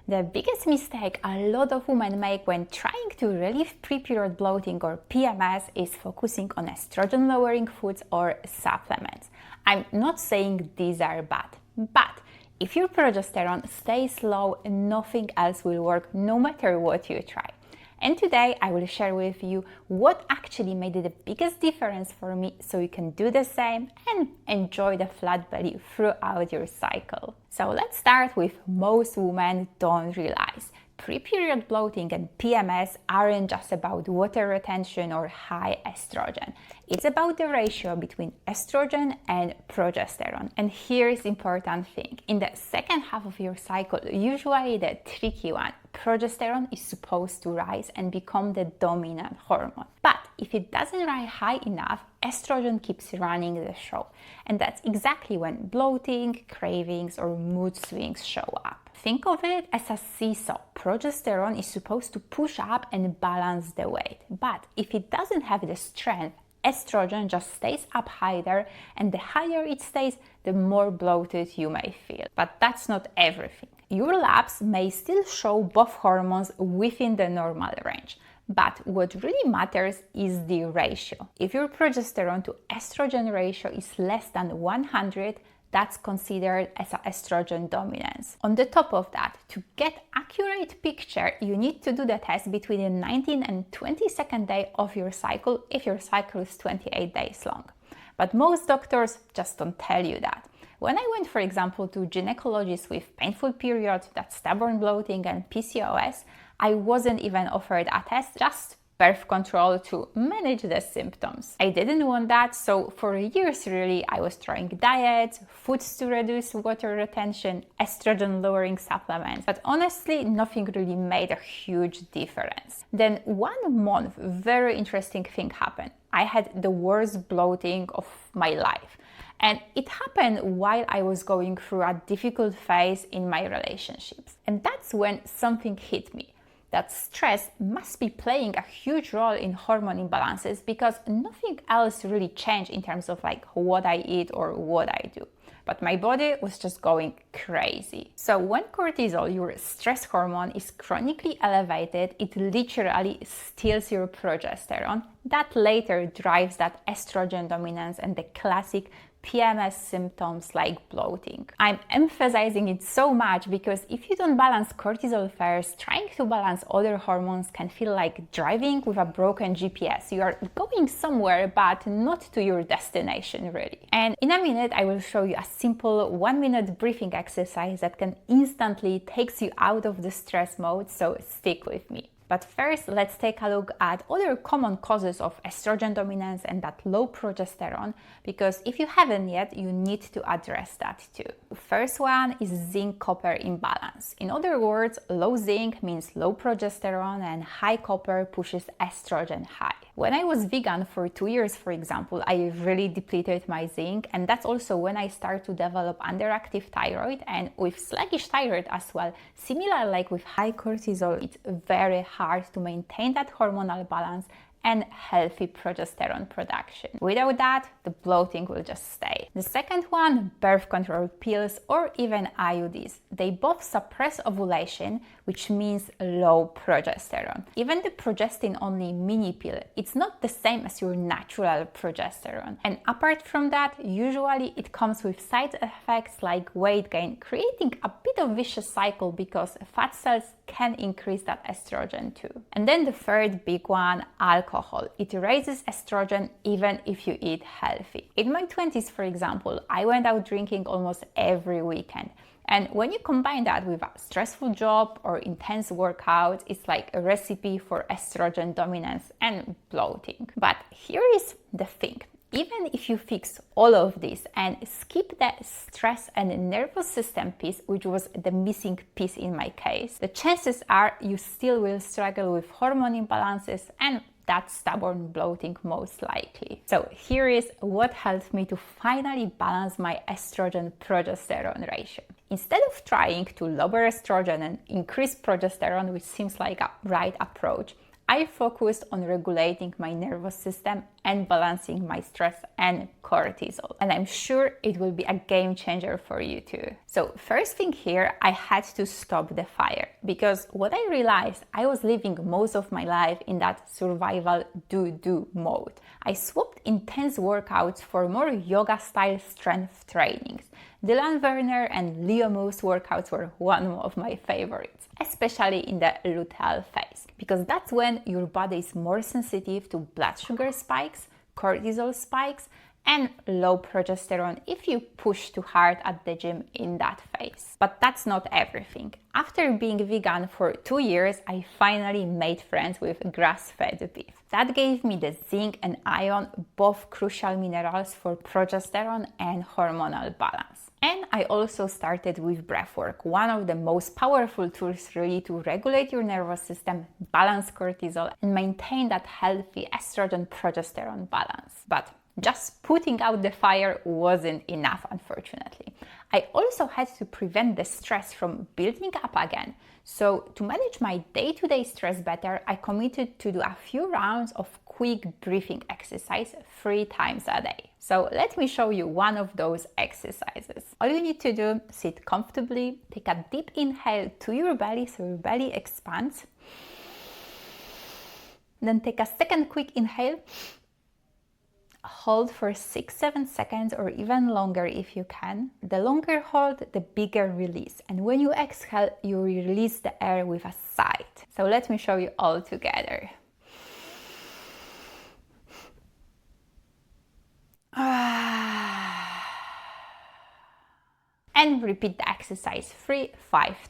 The biggest mistake a lot of women make when trying to relieve pre-period bloating or PMS is focusing on estrogen-lowering foods or supplements. I'm not saying these are bad, but if your progesterone stays low, nothing else will work no matter what you try. And today I will share with you what actually made the biggest difference for me so you can do the same and enjoy the flat belly throughout your cycle. So let's start with most women don't realize. Pre-period bloating and PMS aren't just about water retention or high estrogen. It's about the ratio between estrogen and progesterone. And here's the important thing. In the second half of your cycle, usually the tricky one, progesterone is supposed to rise and become the dominant hormone. But if it doesn't rise high enough, estrogen keeps running the show. And that's exactly when bloating, cravings, or mood swings show up. Think of it as a seesaw. Progesterone is supposed to push up and balance the weight. But if it doesn't have the strength, estrogen just stays up higher, and the higher it stays, the more bloated you may feel. But that's not everything. Your labs may still show both hormones within the normal range. But what really matters is the ratio. If your progesterone to estrogen ratio is less than 100, that's considered as an estrogen dominance. On the top of that, to get accurate picture, you need to do the test between the 19th and 22nd day of your cycle if your cycle is 28 days long. But most doctors just don't tell you that. When I went, for example, to gynecologists with painful periods, that stubborn bloating and PCOS, I wasn't even offered a test, just birth control to manage the symptoms. I didn't want that, so for years really I was trying diets, foods to reduce water retention, estrogen lowering supplements, but honestly nothing really made a huge difference. Then 1 month, very interesting thing happened. I had the worst bloating of my life. And it happened while I was going through a difficult phase in my relationships. And that's when something hit me. That stress must be playing a huge role in hormone imbalances because nothing else really changed in terms of like what I eat or what I do. But my body was just going crazy. So when cortisol, your stress hormone, is chronically elevated, it literally steals your progesterone. That later drives that estrogen dominance and the classic PMS symptoms like bloating. I'm emphasizing it so much because if you don't balance cortisol first, trying to balance other hormones can feel like driving with a broken GPS. You are going somewhere but not to your destination really. And in a minute I will show you a simple 1-minute breathing exercise that can instantly take you out of the stress mode, so stick with me. But first, let's take a look at other common causes of estrogen dominance and that low progesterone, because if you haven't yet, you need to address that too. First one is zinc-copper imbalance. In other words, low zinc means low progesterone and high copper pushes estrogen high. When I was vegan for 2 years, for example, I really depleted my zinc, and that's also when I started to develop underactive thyroid, and with sluggish thyroid as well, similar like with high cortisol, it's very hard to maintain that hormonal balance and healthy progesterone production. Without that, the bloating will just stay. The second one, birth control pills or even IUDs. They both suppress ovulation, which means low progesterone. Even the progestin-only mini pill, it's not the same as your natural progesterone. And apart from that, usually it comes with side effects like weight gain, creating a bit of vicious cycle because fat cells can increase that estrogen too. And then the third big one, alcohol. It raises estrogen even if you eat healthy. In my 20s, for example, I went out drinking almost every weekend. And when you combine that with a stressful job or intense workout, it's like a recipe for estrogen dominance and bloating. But here is the thing. Even if you fix all of this and skip the stress and nervous system piece, which was the missing piece in my case, the chances are you still will struggle with hormone imbalances and that stubborn bloating most likely. So here is what helped me to finally balance my estrogen-progesterone ratio. Instead of trying to lower estrogen and increase progesterone, which seems like a right approach, I focused on regulating my nervous system and balancing my stress and cortisol. And I'm sure it will be a game changer for you too. So first thing here, I had to stop the fire, because what I realized, I was living most of my life in that survival do mode. I swapped intense workouts for more yoga-style strength trainings. Dylan Werner and Leo Moose workouts were one of my favorites, especially in the luteal phase, because that's when your body is more sensitive to blood sugar spikes, cortisol spikes, and low progesterone if you push too hard at the gym in that phase. But that's not everything. After being vegan for 2 years, I finally made friends with grass-fed beef. That gave me the zinc and iron, both crucial minerals for progesterone and hormonal balance. And I also started with breathwork, one of the most powerful tools really to regulate your nervous system, balance cortisol, and maintain that healthy estrogen-progesterone balance. But just putting out the fire wasn't enough, unfortunately. I also had to prevent the stress from building up again. So to manage my day-to-day stress better, I committed to do a few rounds of quick breathing exercise 3 times a day. So let me show you one of those exercises. All you need to do, sit comfortably, take a deep inhale to your belly so your belly expands. Then take a second quick inhale. Hold for 6-7 seconds or even longer if you can. The longer hold, the bigger release. And when you exhale, you release the air with a sigh. So let me show you all together. And repeat the exercise 3-5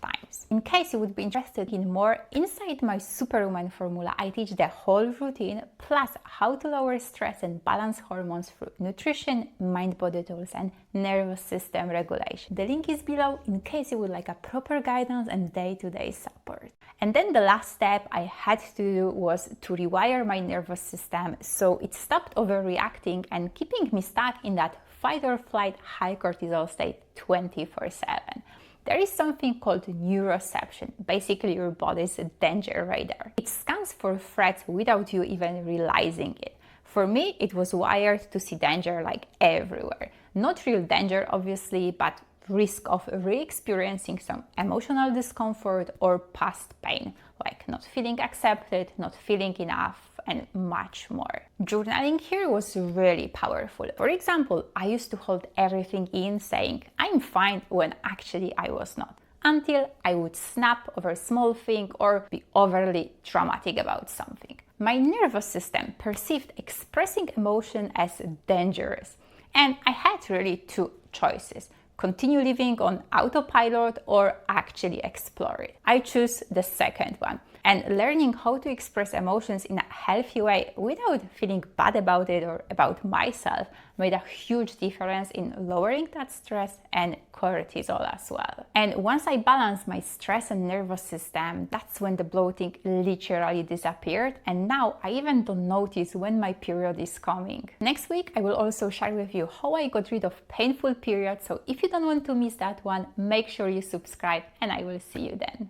times. In case you would be interested in more, inside my Superwoman formula, I teach the whole routine, plus how to lower stress and balance hormones through nutrition, mind-body tools, and nervous system regulation. The link is below in case you would like a proper guidance and day-to-day support. And then the last step I had to do was to rewire my nervous system so it stopped overreacting and keeping me stuck in that fight or flight high cortisol state 24/7. There is something called neuroception, basically your body's danger radar. It scans for threats without you even realizing it. For me, it was wired to see danger like everywhere. Not real danger, obviously, but risk of re-experiencing some emotional discomfort or past pain, like not feeling accepted, not feeling enough, and much more. Journaling here was really powerful. For example, I used to hold everything in, saying, I'm fine, when actually I was not, until I would snap over a small thing or be overly dramatic about something. My nervous system perceived expressing emotion as dangerous, and I had really 2 choices: continue living on autopilot or actually explore it. I choose the second one. And learning how to express emotions in a healthy way without feeling bad about it or about myself made a huge difference in lowering that stress and cortisol as well. And once I balanced my stress and nervous system, that's when the bloating literally disappeared. And now I even don't notice when my period is coming. Next week, I will also share with you how I got rid of painful periods. So if you don't want to miss that one, make sure you subscribe and I will see you then.